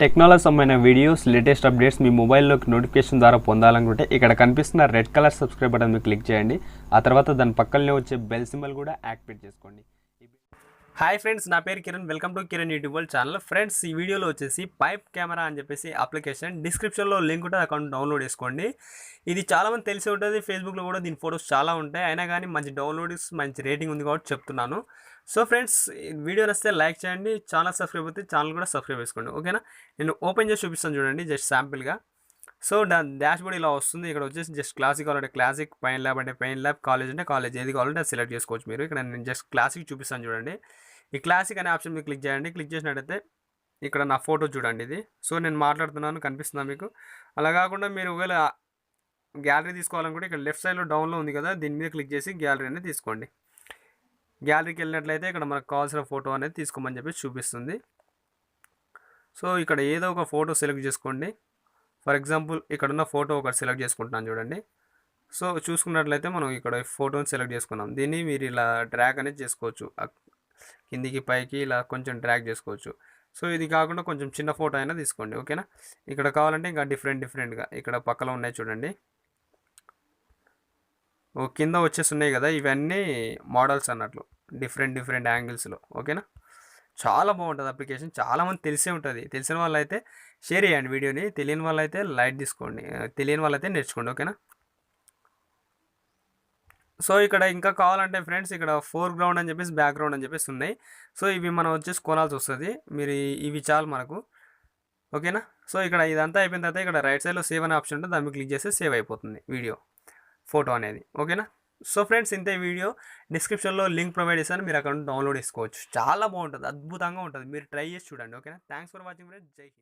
Technology సంబంధించిన videos latest updates మీ మొబైల్లోకి notification ద్వారా పొందాలనుకుంటే ఇక్కడ కనిపిస్తున్న రెడ్ కలర్ సబ్స్క్రైబ్ బటన్ మీద క్లిక్ చేయండి. ఆ తర్వాత దాని పక్కనే వచ్చే బెల్ సింబల్ కూడా యాక్టివేట్ చేసుకోండి. హాయ్ ఫ్రెండ్స్, నా పేరు Kiran. Welcome to Kiran YouTube channel. Friends, ఈ వీడియోలో వచ్చేసి పైప్ కెమెరా అని చెప్పేసి అప్లికేషన్ డిస్క్రిప్షన్లో లింక్ ఉంటుంది, అకౌంట్ డౌన్లోడ్ చేసుకోండి. ఇది చాలామంది తెలిసి ఉంటుంది, ఫేస్బుక్లో కూడా దీని ఫొటోస్ చాలా ఉంటాయి. అయినా కానీ మంచి డౌన్లోడ్స్ మంచి రేటింగ్ ఉంది కాబట్టి చెప్తున్నాను. సో ఫ్రెండ్స్, వీడియో నచ్చితే లైక్ చేయండి, ఛానల్ సబ్స్క్రైబ్ అయితే ఛానల్ కూడా సబ్స్క్రైబ్ చేసుకోండి. ఓకేనా, నేను ఓపెన్ చేసి చూపిస్తాను చూడండి, జస్ట్ శాంపిల్గా. సో డాష్ బోర్డ్ ఇలా వస్తుంది. ఇక్కడ వచ్చేసి జస్ట్ క్లాసిక్ కావాలంటే క్లాసిక్, పైన్ ల్యాబ్ అంటే పైన్ ల్యాబ్, కాలేజ్ అంటే కాలేజ్, ఏది కావాలంటే అది సెలెక్ట్ చేసుకోవచ్చు మీరు. ఇక్కడ నేను జస్ట్ క్లాసిక్ చూపిస్తాను చూడండి. ఈ క్లాసిక్ అనే ఆప్షన్ మీద క్లిక్ చేయండి. క్లిక్ చేసినట్టయితే ఇక్కడ నా ఫోటో చూడండి ఇది. సో నేను మాట్లాడుతున్నాను, కనిపిస్తుందా మీకు? అలా కాకుండా మీరు ఒకవేళ గ్యాలరీ తీసుకోవాలనుకుంటే ఇక్కడ లెఫ్ట్ సైడ్లో డౌన్లో ఉంది కదా, దీని మీద క్లిక్ చేసి గ్యాలరీ అనేది తీసుకోండి. గ్యాలరీకి వెళ్ళినట్లయితే ఇక్కడ మనకు కావాల్సిన ఫోటో అనేది తీసుకోమని చెప్పి చూపిస్తుంది. సో ఇక్కడ ఏదో ఒక ఫోటో సెలెక్ట్ చేసుకోండి. ఫర్ ఎగ్జాంపుల్ ఇక్కడ ఉన్న ఫోటో ఒకటి సెలెక్ట్ చేసుకుంటున్నాను చూడండి. సో చూసుకున్నట్లయితే మనం ఇక్కడ ఫోటోని సెలెక్ట్ చేసుకున్నాం. దీన్ని మీరు ఇలా డ్రాగ్ అనేది చేసుకోవచ్చు, కిందికి పైకి ఇలా కొంచెం డ్రాగ్ చేసుకోవచ్చు. సో ఇది కాకుండా కొంచెం చిన్న ఫోటో అయినా తీసుకోండి. ఓకేనా, ఇక్కడ కావాలంటే ఇంకా డిఫరెంట్గా ఇక్కడ పక్కలో ఉన్నాయి చూడండి. ఓ కింద వచ్చేసి ఉన్నాయి కదా, ఇవన్నీ మోడల్స్ అన్నట్లు డిఫరెంట్ యాంగిల్స్లో. ఓకేనా, చాలా బాగుంటుంది అప్లికేషన్. చాలామంది తెలిసే ఉంటుంది. తెలిసిన వాళ్ళైతే షేర్ చేయండి వీడియోని, తెలియని వాళ్ళైతే లైట్ తీసుకోండి, తెలియని వాళ్ళైతే నేర్చుకోండి. ఓకేనా, సో ఇక్కడ ఇంకా కావాలంటే ఫ్రెండ్స్ ఇక్కడ ఫోర్గ్రౌండ్ అని చెప్పేసి బ్యాక్గ్రౌండ్ అని చెప్పేసి ఉన్నాయి. సో ఇవి మనం వచ్చేసి కొనాల్సి వస్తుంది. మీరు ఇవి చాలు మనకు. ఓకేనా, సో ఇక్కడ ఇదంతా అయిపోయిన తర్వాత ఇక్కడ రైట్ సైడ్లో సేవ్ అనే ఆప్షన్ ఉంటుంది, దాన్ని క్లిక్ చేస్తే సేవ్ అయిపోతుంది వీడియో, ఫోటో అనేది. ఓకేనా, సో ఫ్రెండ్స్ ఇంతే వీడియో. డిస్క్రిప్షన్లో లింక్ ప్రొవైడ్ చేస్తాను, మీరు అక్కడ డౌన్లోడ్ చేసుకోవచ్చు. చాలా బాగుంటుంది, అద్భుతంగా ఉంటుంది. మీరు ట్రై చేసి చూడండి. ఓకేనా, థ్యాంక్స్ ఫర్ వాచింగ్ ఫ్రెండ్స్. జై హింద్.